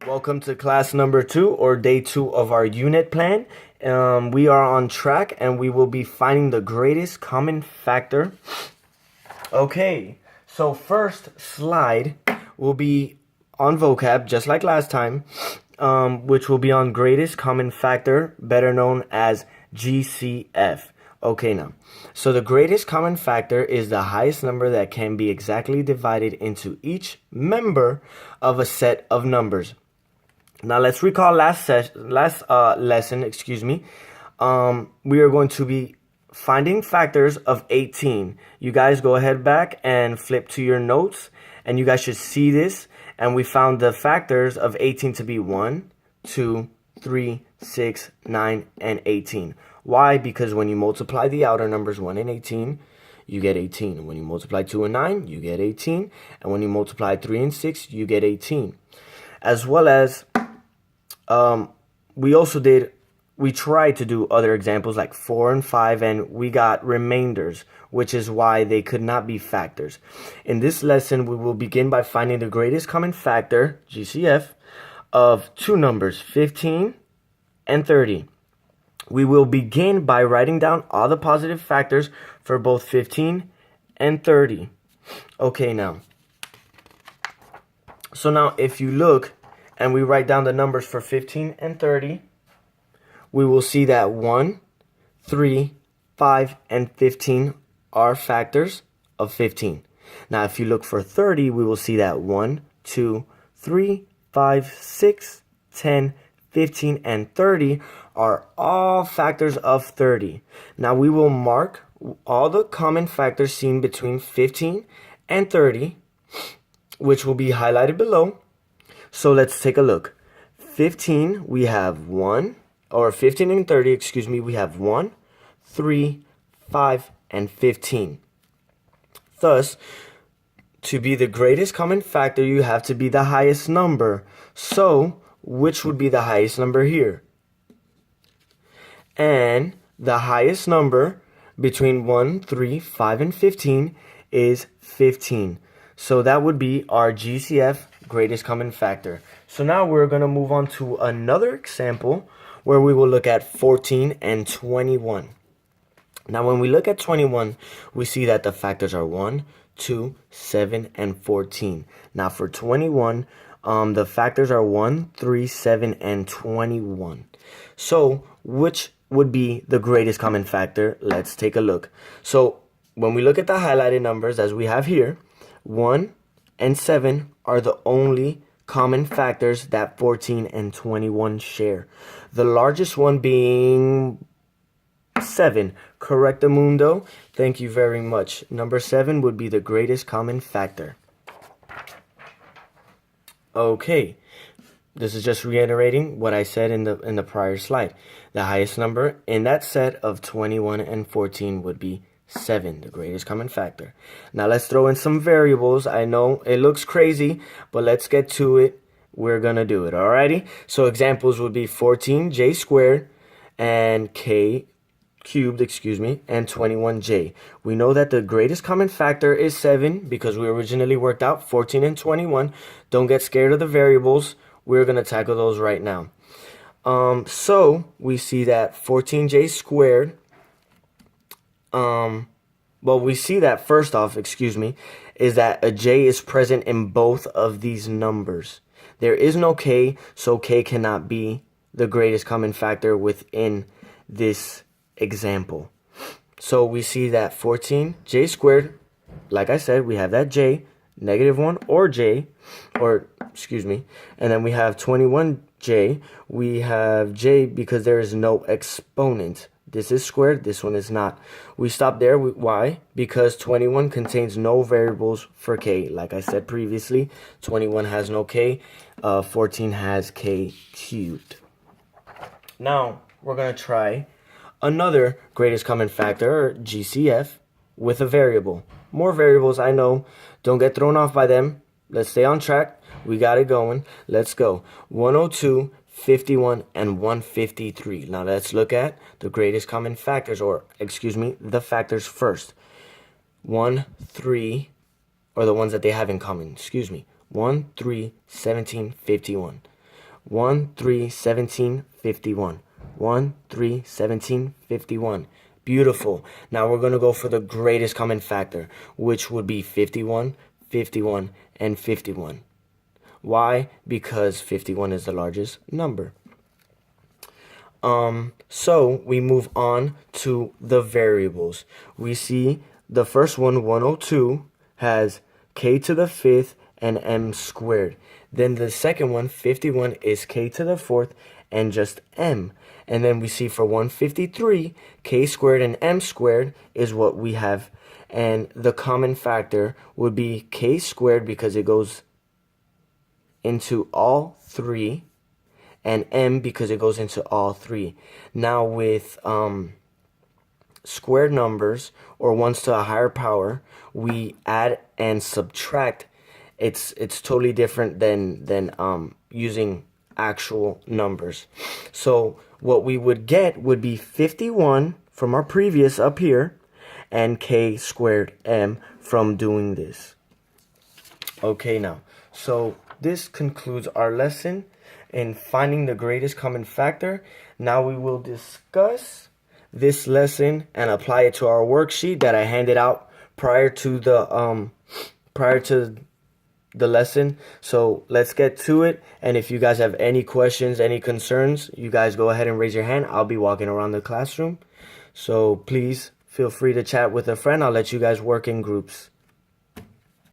Welcome to class number 2 or day 2 of our unit plan. We are on track and we will be finding the greatest common factor. Okay, so first slide will be on vocab, just like last time, which will be on greatest common factor, better known as GCF. Okay, now, so the greatest common factor is the highest number that can be exactly divided into each member of a set of numbers. Now let's recall last lesson, excuse me. We are going to be finding factors of 18. You guys go ahead back and flip to your notes and you guys should see this. And we found the factors of 18 to be 1, 2, 3, 6, 9, and 18. Why? Because when you multiply the outer numbers 1 and 18, you get 18. When you multiply 2 and 9, you get 18. And when you multiply 3 and 6, you get 18. As well as we tried to do other examples like 4 and 5, and we got remainders, which is why they could not be factors. In this lesson, we will begin by finding the greatest common factor, GCF, of two numbers, 15 and 30. We will begin by writing down all the positive factors for both 15 and 30. Okay, now. So now if you look, and we write down the numbers for 15 and 30, we will see that 1, 3, 5, and 15 are factors of 15. Now, if you look for 30, we will see that 1, 2, 3, 5, 6, 10, 15, and 30 are all factors of 30. Now, we will mark all the common factors seen between 15 and 30, which will be highlighted below. So let's take a look. 15, we have 1, or 15 and 30, excuse me, we have 1, 3, 5, and 15. Thus, to be the greatest common factor, you have to be the highest number. So, which would be the highest number here? And the highest number between 1, 3, 5, and 15 is 15. So that would be our GCF, greatest common factor. So now we're going to move on to another example where we will look at 14 and 21. Now when we look at 21, we see that the factors are 1, 2, 7, and 14. Now for 21, the factors are 1, 3, 7, and 21. So which would be the greatest common factor? Let's take a look. So when we look at the highlighted numbers as we have here, 1 and 7 are the only common factors that 14 and 21 share. The largest one being 7. Correctamundo. Thank you very much. Number 7 would be the greatest common factor. Okay. This is just reiterating what I said in the prior slide. The highest number in that set of 21 and 14 would be 7, the greatest common factor. Now let's throw in some variables. I know it looks crazy, but let's get to it. We're going to do it, alrighty? So examples would be 14j squared and k cubed, and 21j. We know that the greatest common factor is 7 because we originally worked out 14 and 21. Don't get scared of the variables. We're going to tackle those right now. So we see that 14j squared, well, we see that first off, is that a j is present in both of these numbers. There is no k, so k cannot be the greatest common factor within this example. So we see that 14j squared, like I said, we have that j, -1 or j, and then we have 21j, we have j because there is no exponent. This is squared, this one is not. We stop there. Why? Because 21 contains no variables for k. Like I said previously, 21 has no k, 14 has k cubed. Now, we're going to try another greatest common factor, or GCF, with a variable. More variables, I know. Don't get thrown off by them. Let's stay on track. We got it going. Let's go. 102, 51, and 153. Now let's look at the greatest common factors, or the factors first. 1, 3, or the ones that they have in common. 1, 3, 17, 51. 1, 3, 17, 51. 1, 3, 17, 51. Beautiful. Now we're going to go for the greatest common factor, which would be 51, 51, and 51. Why? Because 51 is the largest number. So we move on to the variables. We see the first one, 102, has k to the fifth and m squared. Then the second one, 51, is k to the fourth and just m. And then we see for 153, k squared and m squared is what we have. And the common factor would be k squared because it goes into all three, and m because it goes into all three. Now with squared numbers or ones to a higher power, we add and subtract. It's totally different than using actual numbers. So what we would get would be 51 from our previous up here and k squared m from doing this. Okay, now, so this concludes our lesson in finding the greatest common factor. Now we will discuss this lesson and apply it to our worksheet that I handed out prior to the lesson. So let's get to it. And if you guys have any questions, any concerns, you guys go ahead and raise your hand. I'll be walking around the classroom. So please feel free to chat with a friend. I'll let you guys work in groups.